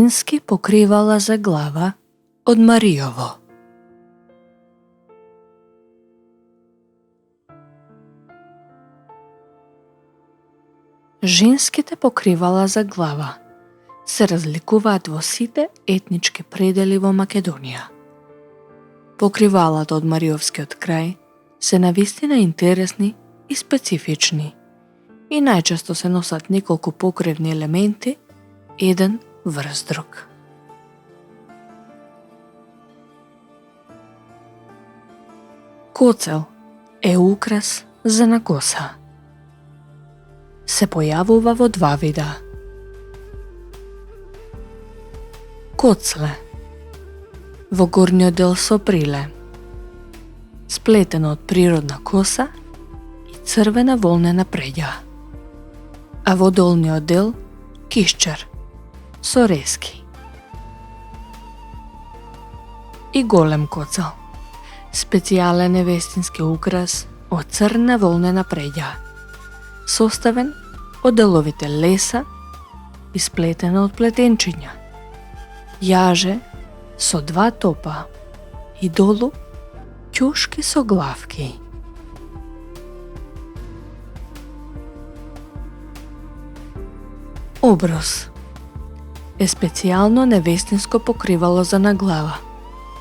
Женски покривала за глава од Маријово. Женските покривала за глава се разликуваат во сите етнички предели во Македонија. Покривалата од Маријовскиот крај се навистина интересни и специфични и најчесто се носат неколку покривни елементи еден врз друг. Коцел е украс за на коса. Се појавува во два вида. Коцле во горниот дел со приле, сплетено од природна коса и црвена волнена преѓа, а во долниот дел кишчер со резки. И голем коцел, специјален невестински украс од црна волнена преѓа, составен од деловите леса и сплетена од плетенчиња, јаже со два топа и долу ќушки со главки. Оброс е специјално невестинско покривало за на глава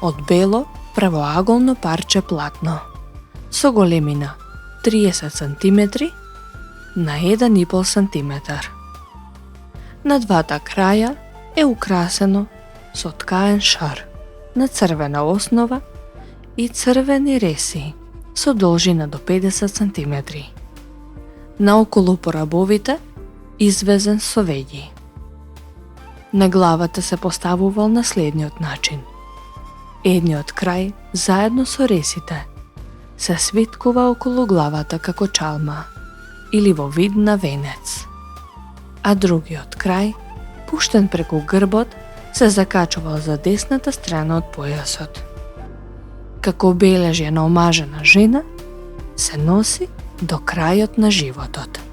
од бело правоаголно парче платно со големина 30 см на 1,5 см. На двата краја е украсено со ткаен шар на црвена основа и црвени реси со должина до 50 см. Наоколу по рабовите извезен со веѓи. На главата се поставувал на следниот начин. Едниот крај, заедно со ресите, се свиткува околу главата како чалма или во вид на венец, а другиот крај, пуштен преку грбот, се закачувал за десната страна од појасот. Како обележје на омажена жена, се носи до крајот на животот.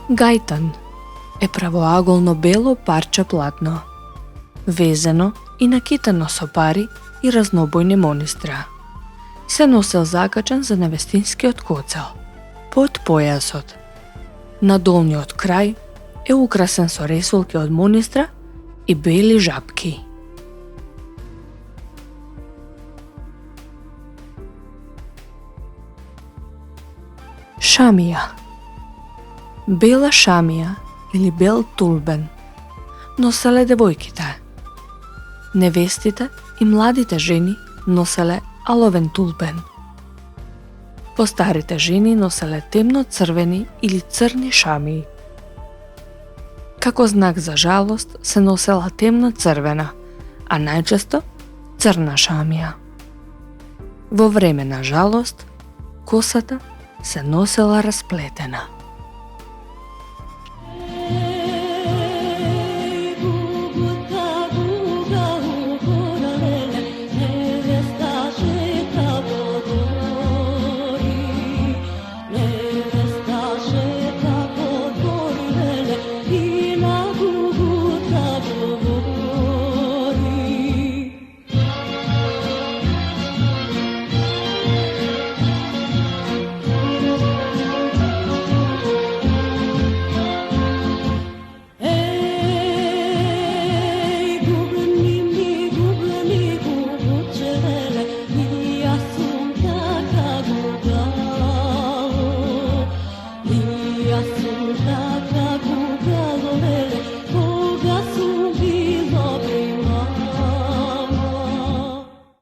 Гајтан е правоаголно бело парче платно, везено и накитано со пари и разнобојни монистра. Се носел закачан за невестинскиот коцел, под појасот. На долниот крај е украсен со ресулки од монистра и бели жапки. Шамија. Бела шамија или бел тулбен носеле девојките. Невестите и младите жени носеле аловен тулбен. Постарите жени носеле темно црвени или црни шамии. Како знак за жалост се носела темно црвена, а најчесто црна шамија. Во време на жалост, косата се носела расплетена.